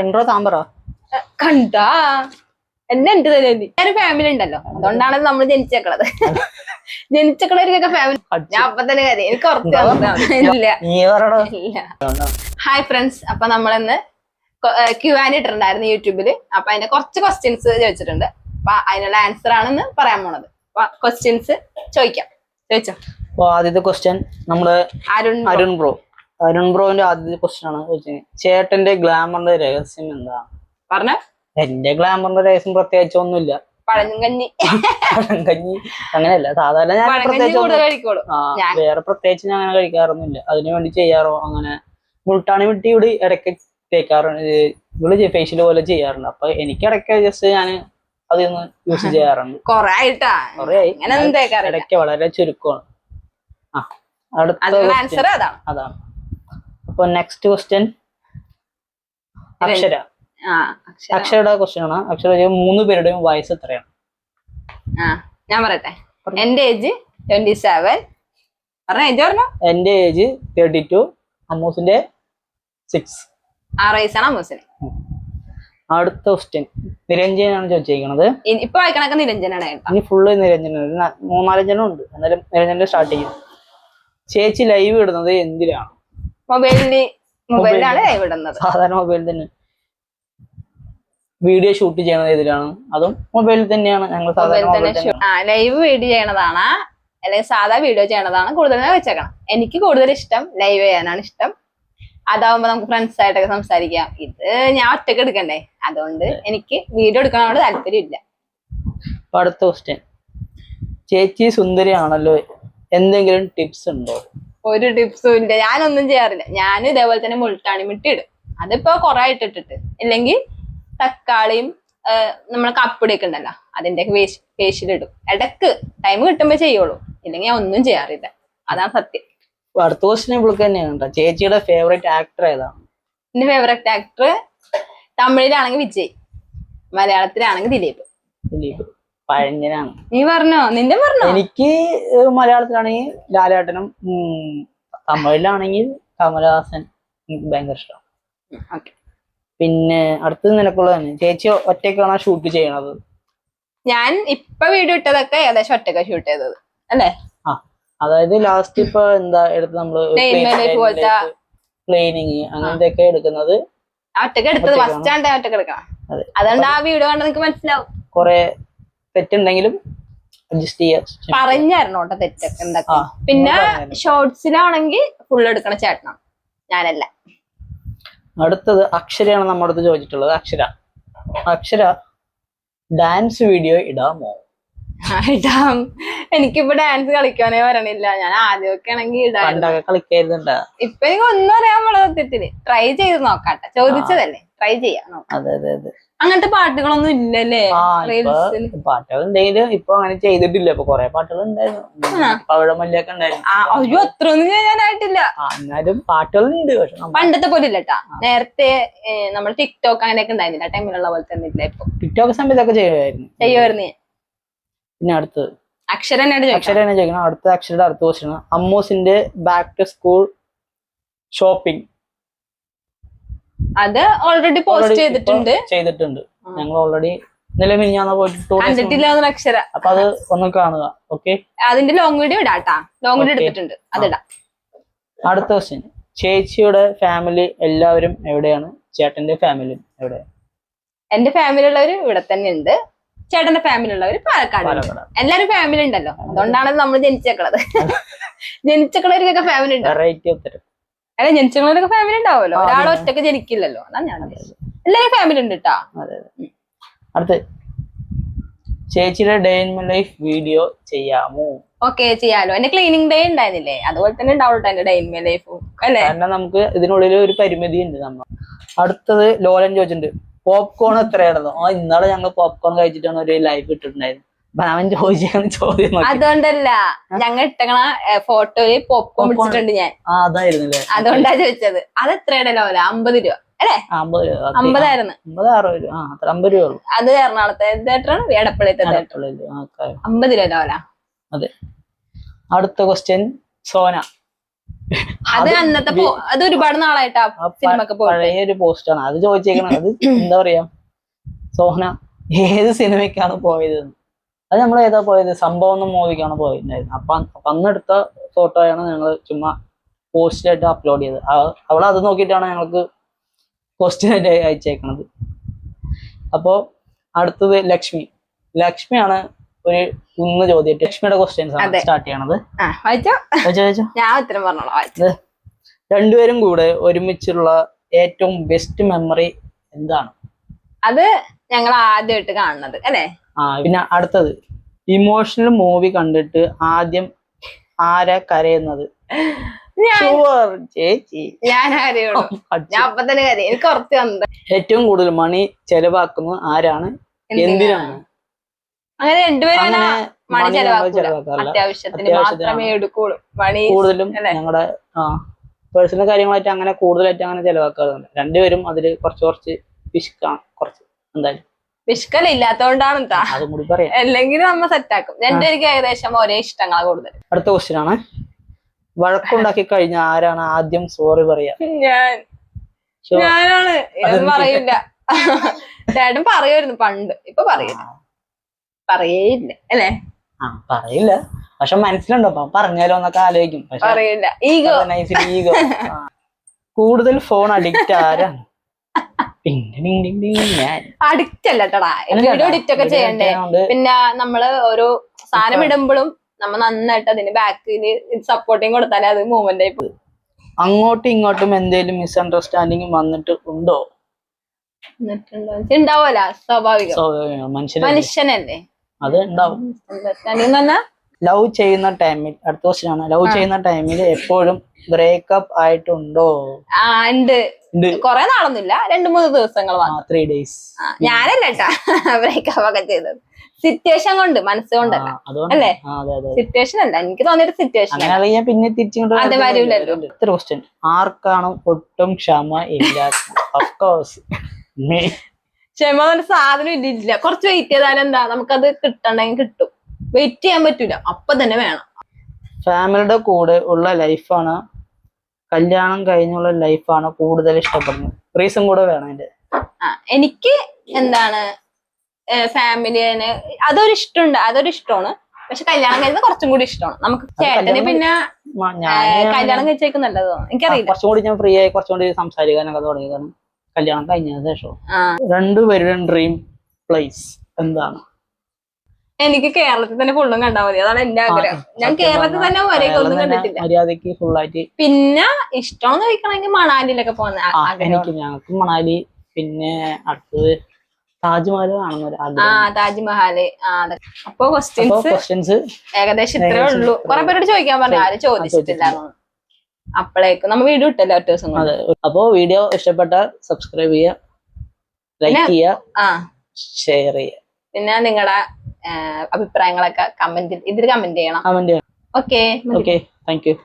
Entero താമ്പറോ കണ്ടാ എന്നെ എന്ത് തന്നെ ഒരു ഫാമിലി ഉണ്ടല്ലോ, അതുകൊണ്ടാണ് നമ്മൾ ജനിച്ചേക്കണത്. ജനിച്ചേക്കണവർക്കൊക്കെ ഫാമിലി. ഞാൻ അപ്പൊ തന്നെ കാര്യം എനിക്ക് ഉറപ്പില്ല. ഹായ് ഫ്രണ്ട്സ്, അപ്പൊ നമ്മളിന്ന് Q&A ഇട്ടിട്ടുണ്ടായിരുന്നു യൂട്യൂബില്. അപ്പൊ അതിന്റെ കുറച്ച് ക്വസ്റ്റ്യൻസ് ചോദിച്ചിട്ടുണ്ട്. അപ്പൊ അതിനുള്ള ആൻസർ ആണെന്ന് പറയാൻ പോണത്. അപ്പൊ ക്വസ്റ്റ്യൻസ് ചോദിച്ചോ. ആദ്യത്തെ ക്വസ്റ്റ്യൻ നമ്മള് അരുൺ ബ്രോന്റെ ആദ്യത്തെ ക്വസ്റ്റ്യൻ ആണ് ചോദിച്ചത്. ചേട്ടന്റെ ഗ്ലാമറിന്റെ രഹസ്യം എന്താ? പറഞ്ഞ എന്റെ ഗ്ലാമറിന്റെ രഹസ്യം പ്രത്യേകിച്ച് ഒന്നുമില്ല. പഴങ്കഞ്ഞി അങ്ങനെയല്ല, സാധാരണ ഞാൻ വേറെ പ്രത്യേകിച്ച് ഞാൻ അങ്ങനെ കഴിക്കാറൊന്നുമില്ല. അതിനു വേണ്ടി ചെയ്യാറോ അങ്ങനെ മുൾട്ടാണി മിട്ടി ഇവിടെ ഇടയ്ക്ക് തേക്കാറുണ്ട്. ഇവിടെ ഫേഷ്യൽ പോലെ ചെയ്യാറുണ്ട്. അപ്പൊ എനിക്ക് ഇടയ്ക്ക് ജസ്റ്റ് ഞാൻ അതൊന്ന് യൂസ് ചെയ്യാറുണ്ട്. കൊറേ ഇടയ്ക്ക് വളരെ ചുരുക്കമാണ്. അതാണ്. അപ്പൊ നെക്സ്റ്റ് ക്വസ്റ്റ്യൻ അക്ഷരയുടെ ക്വസ്റ്റ്യൻ ആണ്. അക്ഷര 3 പേരുടെയും വയസ്സ് എത്രയാണ്? ഞാൻ പറയട്ടെ. എന്റെ ഏജ് 27. എന്റെ ഏജ് 32. അമ്മൂസിന്റെ 6. 6 വയസ്സാണ് അമ്മൂസിന്. അടുത്ത ക്വസ്റ്റ്യൻ നിരഞ്ജനാണ് ചോദിച്ചിരിക്കുന്നത്. ഇപ്പൊ വായിക്കണൊക്കെ നിരഞ്ജനാണ്. ഇനി ഫുള്ള് നിരഞ്ജനാണ്. 3-4 ഉണ്ട്. എന്നാലും നിരഞ്ജന സ്റ്റാർട്ട് ചെയ്യും. ചേച്ചി ലൈവ് ഇടുന്നത് എന്തിനാണ്? മൊബൈലിലാണ് ലൈവ് ഇടുന്നത്. സാധാരണ മൊബൈലിൽ തന്നെ. വീഡിയോ ഷൂട്ട് ചെയ്യണത് ഏതിലാണ്? അതും മൊബൈലിൽ തന്നെയാണ്. ഞങ്ങൾ ലൈവ് വീഡിയോ ചെയ്യണതാണ് അല്ലെങ്കിൽ സാധാ വീഡിയോ ചെയ്യണതാണ് കൂടുതൽ വെച്ചേക്കണം. എനിക്ക് കൂടുതൽ ഇഷ്ടം ലൈവ് ചെയ്യാനാണ് ഇഷ്ടം. അതാവുമ്പോ നമുക്ക് ഫ്രണ്ട്സ് ആയിട്ടൊക്കെ സംസാരിക്കാം. ഇത് ഞാൻ ഒറ്റക്ക് എടുക്കണ്ടേ, അതുകൊണ്ട് എനിക്ക് വീഡിയോ എടുക്കാനോട് താല്പര്യമില്ല. അടുത്ത ക്വസ്റ്റ്യൻ, ചേച്ചി സുന്ദരിയാണല്ലോ, എന്തെങ്കിലും ടിപ്സ് ഉണ്ടോ? ഒരു ടിപ്സും ഇല്ല. ഞാനൊന്നും ചെയ്യാറില്ല. ഞാൻ ഇതേപോലെ തന്നെ മുൾട്ടാണി മിട്ടി ഇടും. അതിപ്പോ കുറെ ഇട്ടിട്ട് ഇല്ലെങ്കിൽ തക്കാളിയും നമ്മളെ കപ്പടിയൊക്കെ ഉണ്ടല്ലോ, അതിന്റെ ഫേഷ്യൽ ഇടും. ഇടക്ക് ടൈം കിട്ടുമ്പോ ചെയ്യുള്ളൂ, ഇല്ലെങ്കിൽ ഞാൻ ഒന്നും ചെയ്യാറില്ല. അതാണ് സത്യം. അടുത്ത ക്വസ്റ്റ്യൻ ഇവൾക്ക് തന്നെയാണ്. ചേച്ചിയുടെ ഫേവറേറ്റ് ആക്ടർ ഏതാണ്? എന്റെ ഫേവറേറ്റ് ആക്ടർ തമിഴിലാണെങ്കിൽ വിജയ്, മലയാളത്തിലാണെങ്കിൽ ദിലീപ്. പഴഞ്ഞനാണ്. നീ പറഞ്ഞോ? നിന്റെ പറഞ്ഞോ? എനിക്ക് മലയാളത്തിലാണെങ്കിൽ ലാലേട്ടനും, തമിഴിലാണെങ്കിൽ കമലഹാസൻ എനിക്ക് ഭയങ്കര ഇഷ്ടം. പിന്നെ അടുത്തത് നിനക്കുള്ളത് തന്നെ. ചേച്ചി ഒറ്റയ്ക്കാണോ ഷൂട്ട് ചെയ്യണത്? ഞാൻ ഇപ്പൊ വീഡിയോ ഇട്ടതൊക്കെ ഏകദേശം ഒറ്റയ്ക്ക് ഷൂട്ട് ചെയ്തത് അല്ലേ? അതായത് ലാസ്റ്റ് ഇപ്പൊ എന്താ എടുത്ത് നമ്മള് പ്ലെയിനിങ് അങ്ങനത്തെ ഒക്കെ എടുക്കുന്നത് ഒറ്റയ്ക്ക് എടുത്തത്. ഫസ്റ്റ് ആണ് ഒറ്റയ്ക്ക് എടുക്കണം. അതുകൊണ്ട് ആ വീഡിയോ കണ്ട് നിനക്ക് മനസ്സിലാവും. കൊറേ തെറ്റുണ്ടെങ്കിലും അഡ്ജസ്റ്റ് ചെയ്യാം. പറഞ്ഞായിരുന്നോട്ടെ തെറ്റൊക്കെ എന്തൊക്കെ. പിന്നെ ഷോർട്സിലാണെങ്കിൽ ഫുൾ എടുക്കണ ചേട്ടനാണ്, ഞാനല്ല. അടുത്തത് അക്ഷരയാണ് നമ്മുടെ അടുത്ത് ചോദിച്ചിട്ടുള്ളത്. അക്ഷര ഡാൻസ് വീഡിയോ ഇടാമോ? ഇടാം. എനിക്കിപ്പോ ഡാൻസ് കളിക്കാനേ വരണില്ല. ഞാൻ ആദ്യമൊക്കെ ആണെങ്കിൽ കളിക്കായിരുന്നുണ്ടാ. ഇപ്പൊ എനിക്ക് ഒന്നും അറിയാൻ പാടില്ല. സത്യത്തില് ട്രൈ ചെയ്ത് നോക്കാട്ടെ. ചോദിച്ചതല്ലേ, ട്രൈ ചെയ്യാം. അങ്ങനത്തെ പാട്ടുകളൊന്നും ഇല്ലല്ലേ? പാട്ടുകൾ എന്തെങ്കിലും ഇപ്പൊ അങ്ങനെ ചെയ്തിട്ടില്ല. ഇപ്പൊ കൊറേ പാട്ടുകൾ ഉണ്ടായിരുന്നു. പവിഴമല്ലൊക്കെ ഉണ്ടായിരുന്നു. അയ്യോ, അത്രയൊന്നും ചെയ്യാനായിട്ടില്ല. എന്നാലും പാട്ടുകളുണ്ട്. പക്ഷെ പണ്ടത്തെ പോലെ ഇല്ലട്ടാ. നേരത്തെ നമ്മൾ ടിക്ടോക്ക് അങ്ങനെയൊക്കെ ഉണ്ടായിരുന്നില്ല. ടൈമിലുള്ള പോലെ തന്നെ ഇല്ല. ഇപ്പൊ ടിക്ടോക്ക് സമയത്തൊക്കെ ചെയ്യുമായിരുന്നു. പിന്നെ അടുത്തത് അക്ഷരനെ ചോദിക്കണം. അടുത്ത അക്ഷരയുടെ അടുത്ത ക്വസ്റ്റ്യൻ, അമ്മൂസിന്റെ ബാക്ക് ടു സ്കൂൾ ഷോപ്പിംഗ്. അത് ഓൾറെഡി പോസ്റ്റ് ചെയ്തിട്ടുണ്ട്. ഞങ്ങൾ ഓൾറെഡി മിനിഞ്ഞാന്ന് പോയിട്ട് അക്ഷര. അപ്പൊ അത് ഒന്ന് കാണുക. ഓക്കെ, അതിന്റെ ലോങ് വീഡിയോ ഇടാട്ടാ. ലോങ് വീഡിയോ എടുത്തിട്ടുണ്ട്, അതിടാം. അടുത്ത ക്വസ്റ്റ്യൻ, ചേച്ചിയുടെ ഫാമിലി എല്ലാവരും എവിടെയാണ്? ചേട്ടന്റെ ഫാമിലി എവിടെയാണ്? എന്റെ ഫാമിലി ഉള്ളവര് ഇവിടെ തന്നെ ഉണ്ട്. ചേട്ടന്റെ ഫാമിലി ഉള്ളവര് പാലക്കാട്. എല്ലാരും ഫാമിലി ഉണ്ടല്ലോ, അതുകൊണ്ടാണ് നമ്മൾ ജനിച്ചേക്കണത്. ജനിച്ചേക്കണവർക്കൊക്കെ ഫാമിലി ഉണ്ട്. അല്ല, ജനിച്ചവരൊക്കെ ഫാമിലി ഉണ്ടാവുമല്ലോ. ഒരാൾ ഒറ്റക്ക് ജനിക്കില്ലല്ലോ. അതാണ് ഞാൻ എല്ലാരും ഫാമിലി ഉണ്ട് കേട്ടാ. അടുത്ത്, ചേച്ചിയുടെ day in my life video ചെയ്യാമോ? ഓക്കെ, ചെയ്യാലോ. എന്റെ ക്ലീനിങ് ഡേ ഉണ്ടായിരുന്നില്ലേ, അതുപോലെ തന്നെ ഉണ്ടാവും എന്റെ ഡേ ഇൻ മൈ ലൈഫ് അല്ലേ? കാരണം നമുക്ക് ഇതിനുള്ളിൽ ഒരു പരിമിതി ഉണ്ട്. അടുത്തത് ലോലൻ ചോദിച്ചിട്ടുണ്ട്, പോപ്കോൺ എത്രയായിരുന്നു? ഇന്നാളെ ഞങ്ങൾ പോപ്കോൺ കഴിച്ചിട്ടാണ് ഒരു ലൈവ് ഇട്ടിട്ടുണ്ടായിരുന്നു. അവൻ ചോദ്യം അതുകൊണ്ടല്ല, ഞങ്ങൾ ഇട്ടണ ഫോട്ടോയില് പോപ്കോൺ പിടിച്ചിട്ടുണ്ട് ഞാൻ. അതായിരുന്നല്ലേ, അതുകൊണ്ടാ ചോദിച്ചത്. അത് എത്രയുടെ ലോല? 50 രൂപ അല്ലേ? 50 ആയിരുന്നു. 50 രൂപ. അത് എറണാകുളത്തെ തിയേറ്ററാണ്, എടപ്പള്ളിത്തെ തിയേറ്റർ. 50 രൂപ ലോല. അതെ. അടുത്ത ക്വസ്റ്റ്യൻ, അത് അന്നത്തെ അത് ഒരുപാട് നാളായിട്ടാ സിനിമക്ക് പഴയ ഒരു പോസ്റ്റാണ് അത് ചോദിച്ചേക്കണത്. അത് എന്താ പറയാ, സോഹന ഏത് സിനിമയ്ക്കാണ് പോയത്? അത് നമ്മൾ ഏതാ പോയത്? സംഭവം എന്ന മൂവിക്കാണ് പോയിട്ടുണ്ടായിരുന്നത്. അപ്പൊ അന്നെടുത്ത ഫോട്ടോയാണ് ഞങ്ങൾ ചുമ്മാ പോസ്റ്റായിട്ട് അപ്ലോഡ് ചെയ്തത്. അവൾ അത് നോക്കിയിട്ടാണ് ഞങ്ങൾക്ക് ക്വസ്റ്റ്യൻ ആയിട്ട് അയച്ചേക്കണത്. അപ്പോ അടുത്തത് ലക്ഷ്മിയാണ് ഒരു ചോദ്യം. ലക്ഷ്മിയുടെ ക്വസ്റ്റ്യൻസ് ആണ് സ്റ്റാർട്ട് ചെയ്യണത്. ഞാൻ ഉത്തരം പറഞ്ഞോളാം. രണ്ടുപേരും കൂടെ ഒരുമിച്ചുള്ള ഏറ്റവും ബെസ്റ്റ് മെമ്മറി എന്താണ്? അത് ഞങ്ങൾ ആദ്യമായിട്ട് കാണുന്നത് അല്ലേ. പിന്നെ അടുത്തത്, ഇമോഷണൽ മൂവി കണ്ടിട്ട് ആദ്യം ആരാ കരയുന്നത്? ചേച്ചി. ഞാൻ കരയുള്ളൂ. ഞാൻ അപ്പൊ തന്നെ കരയും. എനിക്ക് കുറച്ച് വന്നത്. ഏറ്റവും കൂടുതൽ മണി ചെലവാക്കുന്നത് ആരാണ്, എന്തിനാണ്? അങ്ങനെ രണ്ടുപേരും മണി ചെലവാക്കില്ല, അത്യാവശ്യത്തിന് മാത്രമേ എടുക്കുള്ളൂ. മണി കൂടുതലും ഞങ്ങളുടെ പേഴ്സണൽ കാര്യങ്ങളായിട്ട് അങ്ങനെ കൂടുതലായിട്ട് അങ്ങനെ ചെലവാക്കാറുണ്ട്. രണ്ടുപേരും അതില് കുറച്ച് പിശുക്കാണ്. കുറച്ച് എന്തായാലും പിശുക്കലില്ലാത്തോണ്ടാണ് അതും കൂടി പറയാം. അല്ലെങ്കിൽ നമ്മ സെറ്റാക്കും. രണ്ടുപേർക്ക് ഏകദേശം ഒരേ ഇഷ്ടങ്ങളാണ് കൂടുതൽ. അടുത്ത ക്വസ്റ്റ്യൻ ആണ്, വഴക്കുണ്ടാക്കി കഴിഞ്ഞാൽ ആരാണ് ആദ്യം സോറി പറയാ? ഞാനാണ്. പറയില്ല. ചേട്ടൻ പറയുമായിരുന്നു പണ്ട്, ഇപ്പൊ പറയേയില്ല അല്ലേ. പറയില്ല, പക്ഷെ മനസ്സിലുണ്ടോ പറഞ്ഞാലോ എന്നൊക്കെ ആലോചിക്കും. പറയില്ല. ഈഗോ. കൂടുതൽ ഫോൺ അഡിക്റ്റ് ആരാണ്? അഡിക്റ്റ് അല്ലട്ടടാ, വീഡിയോ എഡിറ്റ് ഒക്കെ ചെയ്യണ്ടേ. പിന്നെ നമ്മള് ഒരു സാധനം ഇടുമ്പോഴും നമ്മ നന്നായിട്ട് അതിന് ബാക്കിന് സപ്പോർട്ടിങ് കൊടുത്താലേ അത് മൂവ്മെന്റ് ആയി പോകും. അങ്ങോട്ടും ഇങ്ങോട്ടും എന്തെങ്കിലും മിസ്അണ്ടർസ്റ്റാൻഡിങ് വന്നിട്ട് ഉണ്ടോ? ഉണ്ടാവൂല, സ്വാഭാവികം. മനുഷ്യനല്ലേ, അത് ഉണ്ടാവും. ലവ് ചെയ്യുന്ന ടൈമിൽ, അടുത്ത ക്വസ്റ്റ്യൻ ആണ്, ലവ് ചെയ്യുന്ന ടൈമിൽ എപ്പോഴും ബ്രേക്കപ്പ് ആയിട്ടുണ്ടോ? ഉണ്ട്. കൊറേ നാളൊന്നുമില്ല, 2-3 ദിവസങ്ങൾ മാത്രം. 3 days. ഞാനല്ല കേട്ടാ ബ്രേക്കപ്പ് ഒക്കെ ചെയ്തത്. സിറ്റുവേഷൻ കൊണ്ട്, മനസ്സുകൊണ്ടല്ല അല്ലേ. സിറ്റുവേഷൻ അല്ല, എനിക്ക് തോന്നിയൊരു സിറ്റുവേഷൻ. പിന്നെ തിരിച്ചുകൊണ്ട് വരൂലല്ലോ. ക്വസ്റ്റ്യൻ, ആർക്കാണ് ഒട്ടും ക്ഷമ ഇല്ലാത്ത? ക്ഷമ ഒരു സാധനം ഇല്ല. കുറച്ച് വെയിറ്റ് ചെയ്താലും എന്താ, നമുക്കത് കിട്ടണമെങ്കിൽ കിട്ടും. വെയിറ്റ് ചെയ്യാൻ പറ്റൂല, അപ്പൊ തന്നെ വേണം. ഫാമിലിയുടെ കൂടെ ഉള്ള ലൈഫാണ് കല്യാണം കഴിഞ്ഞുള്ള ലൈഫാണ് കൂടുതൽ ഇഷ്ടപ്പെടുന്നത്? റീസൺ കൂടെ വേണം അതിന്റെ. എനിക്ക് എന്താണ്, ഫാമിലിന് അതൊരു ഇഷ്ടമാണ്. പക്ഷെ കല്യാണം കഴിയുന്നത് കുറച്ചും കൂടി ഇഷ്ടമാണ് നമുക്ക്. ചേട്ടന് പിന്നെ കല്യാണം കഴിച്ചേക്ക് നല്ലത് എനിക്കറിയില്ല. കുറച്ചും കൂടി ഞാൻ ഫ്രീ ആയി കുറച്ചും കൂടി സംസാരിക്കാനൊക്കെ തുടങ്ങിയതാണ് കല്യാണം കഴിഞ്ഞതിന് ശേഷം. രണ്ടുപേരുടെയും ഡ്രീം പ്ലേസ് എന്താണ്? എനിക്ക് കേരളത്തിൽ തന്നെ ഫുള്ളും കണ്ടാൽ മതി, അതാണ് എന്റെ ആഗ്രഹം. ഞാൻ കേരളത്തിൽ തന്നെ ഒന്നും കണ്ടിട്ടില്ല. മര്യാദക്ക് ഫുള്ളായിട്ട്. പിന്നെ ഇഷ്ടമെന്ന് ചോദിക്കണമെങ്കിൽ മണാലിയിലൊക്കെ പോകുന്ന എനിക്ക്. ഞങ്ങൾക്ക് മണാലി, പിന്നെ അടുത്തത് താജ്മഹൽ കാണുന്ന താജ്മഹല്. അപ്പൊ ക്വസ്റ്റ്യൻസ് ഏകദേശം ഇത്രേ ഉള്ളൂ. കുറെ പേരോട് ചോദിക്കാൻ പറഞ്ഞു, ആരും ചോദിച്ചിട്ടില്ല. അപ്പോഴേക്കും നമ്മ വീഡിയോ ഇട്ടല്ലോ ഒറ്റ ദിവസം. അപ്പോ വീഡിയോ ഇഷ്ടപ്പെട്ടാൽ സബ്സ്ക്രൈബ് ചെയ്യുക, ലൈക്ക് ചെയ്യുക, ഷെയർ ചെയ്യുക. പിന്നെ നിങ്ങളുടെ അഭിപ്രായങ്ങളൊക്കെ ഇതിൽ കമന്റ് ചെയ്യണം. Okay, thank you.